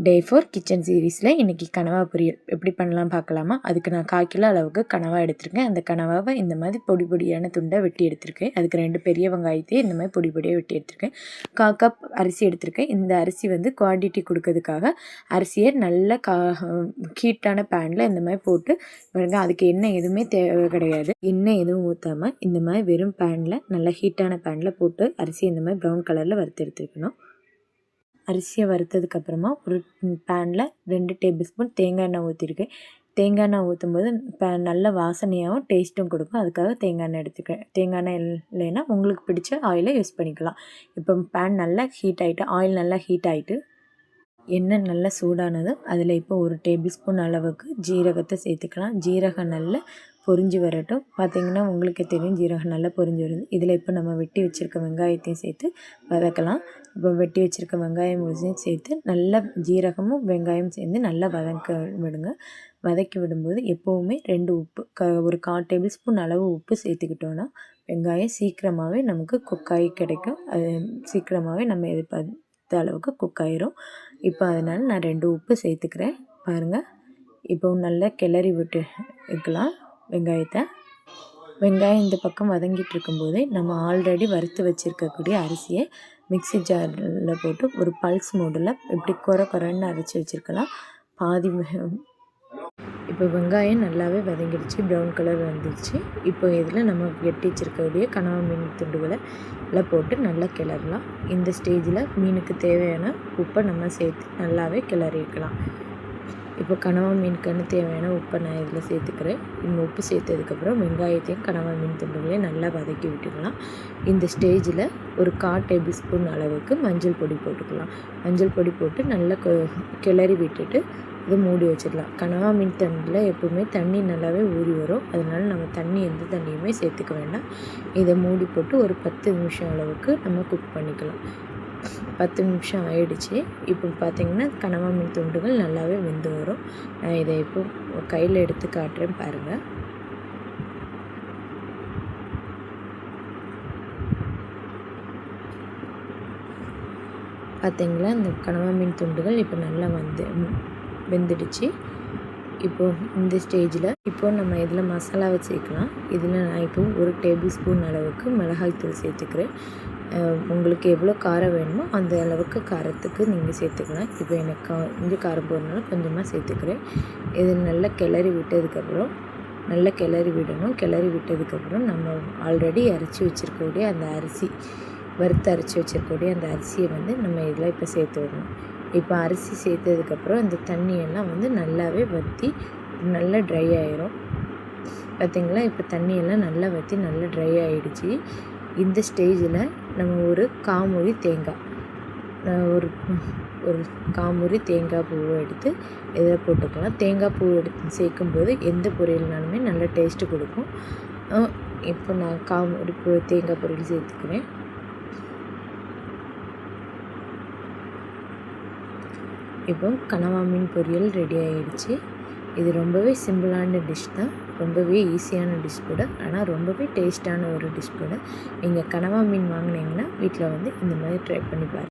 டே 4 kitchen சீரீஸில் இன்றைக்கி கனவா பொரியல் எப்படி பண்ணலாம் பார்க்கலாமா? அதுக்கு நான் 1/4 கிலோ அளவுக்கு கனவா எடுத்திருக்கேன். அந்த கனவாவை இந்த மாதிரி பொடி பொடியான துண்டை வெட்டி எடுத்திருக்கேன். அதுக்கு 2 பெரிய வெங்காயத்தையும் இந்த மாதிரி பொடி பொடியாக வெட்டி எடுத்திருக்கேன். 1/4 கப் அரிசி எடுத்திருக்கேன். இந்த அரிசி வந்து குவான்டிட்டி கொடுக்கறதுக்காக அரிசியை நல்ல ஹீட்டான பேனில் இந்த மாதிரி போட்டு அதுக்கு எண்ணெய் எதுவுமே தேவை கிடையாது. எண்ணெய் எதுவும் ஊற்றாமல் இந்த மாதிரி வெறும் பேனில் நல்லா ஹீட்டான பேனில் போட்டு அரிசி இந்த மாதிரி ப்ரௌன் கலரில் வறுத்து எடுத்துருக்கணும். அரிசியை வறுத்ததுக்கப்புறமா ஒரு பேனில் 2 டேபிள் ஸ்பூன் தேங்காய் எண்ணெய் ஊற்றிருக்கேன். தேங்காய் எண்ணெய் ஊற்றும்போது நல்ல வாசனையாகவும் டேஸ்ட்டும் கொடுக்கும். அதுக்காக தேங்காய் எண்ணெய் எடுத்துக்கிறேன். தேங்காய் எண்ணெய் இல்லைன்னா உங்களுக்கு பிடிச்ச ஆயிலை யூஸ் பண்ணிக்கலாம். இப்போ பேன் நல்லா ஹீட் ஆகிட்டு ஆயில் நல்லா ஹீட் ஆகிட்டு எண்ணெய் நல்லா சூடானதும் அதில் இப்போ 1 டேபிள் ஸ்பூன் அளவுக்கு ஜீரகத்தை சேர்த்துக்கலாம். ஜீரகம் நல்லா பொரிஞ்சு வரட்டும். பார்த்திங்கன்னா உங்களுக்கே தெரியும் ஜீரகம் நல்லா பொரிஞ்சு வருது. இதில் இப்போ நம்ம வெட்டி வச்சுருக்க வெங்காயத்தையும் சேர்த்து வதக்கலாம். இப்போ வெட்டி வச்சுருக்க வெங்காயம் முழுசையும் சேர்த்து நல்லா ஜீரகமும் வெங்காயம் சேர்ந்து நல்லா விடுங்க. வதக்கி விடும்போது எப்போவுமே 2 உப்பு ஒரு 1/4 டேபிள் ஸ்பூன் அளவு உப்பு சேர்த்துக்கிட்டோன்னா வெங்காயம் சீக்கிரமாகவே நமக்கு குக்காகி கிடைக்கும். அது சீக்கிரமாகவே நம்ம எதிர்பார்த்த அளவுக்கு குக்காயிரும். இப்போ அதனால் நான் 2 உப்பு சேர்த்துக்கிறேன். பாருங்கள், இப்போ நல்லா கிளறி விட்டு வைக்கலாம் வெங்காயத்தை. வெங்காயம் இந்த பக்கம் வதங்கிட்டு இருக்கும்போதே நம்ம ஆல்ரெடி வறுத்து வச்சுருக்கக்கூடிய அரிசியை மிக்ஸி ஜாரில் போட்டு ஒரு பல்ஸ் மோடில் இப்படி குறைன்னு அரைச்சி வச்சுருக்கலாம். பாதி இப்போ வெங்காயம் நல்லாவே வதங்கிடுச்சு, ப்ரௌன் கலர் வந்துடுச்சு. இப்போ இதில் நம்ம வெட்டி வச்சுருக்கக்கூடிய கனவா மீன் துண்டுகளை எல்லாம் போட்டு நல்லா கிளறலாம். இந்த ஸ்டேஜில் மீனுக்கு தேவையான உப்பை நம்ம சேர்த்து நல்லாவே கிளறிக்கலாம். இப்போ கனவா மீனுக்குன்னு தேவையான உப்பை நான் இதில் சேர்த்துக்கிறேன். இந்த உப்பு சேர்த்ததுக்கப்புறம் வெங்காயத்தையும் கனவா மீன் துண்டுகளையும் நல்லா வதக்கி விட்டுக்கலாம். இந்த ஸ்டேஜில் ஒரு 1/4 டேபிள் ஸ்பூன் அளவுக்கு மஞ்சள் பொடி போட்டுக்கலாம். மஞ்சள் பொடி போட்டு நல்லா கிளறி விட்டுட்டு இதை மூடி வச்சிடலாம். கனவா மீன் தண்ணியில் எப்போவுமே தண்ணி நல்லாவே ஊறி வரும். அதனால் நம்ம எந்த தண்ணியுமே சேர்த்துக்க வேண்டாம். இதை மூடி போட்டு ஒரு 10 நிமிஷம் அளவுக்கு நம்ம குக் பண்ணிக்கலாம். 10 நிமிஷம் ஆயிடுச்சு. இப்போ பார்த்திங்கன்னா கனவா மீன் துண்டுகள் நல்லாவே வெந்து வரும். நான் இதை இப்போ கையில் எடுத்து காட்டுறேன் பாருங்கள். பார்த்திங்களா, இந்த கனவா மீன் துண்டுகள் இப்போ நல்லா வெந்துடுச்சு. இப்போது இந்த ஸ்டேஜில் இப்போது நம்ம இதில் மசாலாவை சேர்க்கலாம். இதில் நான் இப்போது 1 டேபிள் ஸ்பூன் அளவுக்கு மிளகாய்த்தூள் சேர்த்துக்கிறேன். உங்களுக்கு எவ்வளோ காரம் வேணுமோ அந்த அளவுக்கு காரத்துக்கு நீங்கள் சேர்த்துக்கலாம். இப்போ எனக்கு இஞ்சி காரம் போடுறதுனால கொஞ்சமாக சேர்த்துக்கிறேன். இது நல்லா கிளறி விட்டதுக்கப்புறம் நல்லா கிளறி விடணும். கிளறி விட்டதுக்கப்புறம் நம்ம ஆல்ரெடி அரைச்சி வச்சுருக்கக்கூடிய அந்த அரிசி வறுத்து அரைச்சி வச்சுருக்கக்கூடிய அந்த அரிசியை வந்து நம்ம இதில் இப்போ சேர்த்து விடணும். இப்போ அரிசி சேர்த்ததுக்கப்புறம் இந்த தண்ணியெல்லாம் வந்து நல்லாவே வற்றி நல்லா ட்ரை ஆயிரும். பார்த்திங்களா, இப்போ தண்ணியெல்லாம் நல்லா வற்றி நல்லா ட்ரை ஆகிடுச்சு. இந்த ஸ்டேஜில் நம்ம ஒரு காமுறி தேங்காய் ஒரு காமுறி தேங்காய் பூவை எடுத்து இதில் போட்டுக்கலாம். தேங்காய் பூ எடுத்து சேர்க்கும்போது எந்த பொரியல்னாலுமே நல்ல டேஸ்ட்டு கொடுக்கும். இப்போ நான் காமுறி தேங்காய் பொரியல் சேர்த்துக்கிறேன். இப்போ கனவா மீன் பொரியல் ரெடி ஆகிடுச்சு. இது ரொம்பவே சிம்பிளான டிஷ் தான், ரொம்பவே ஈஸியான டிஷ் கூட, ஆனால் ரொம்பவே டேஸ்ட்டான ஒரு டிஷ் கூட. நீங்கள் கனவா மீன் வாங்கினீங்கன்னா வீட்டில் வந்து இந்த மாதிரி ட்ரை பண்ணி பாருங்கள்.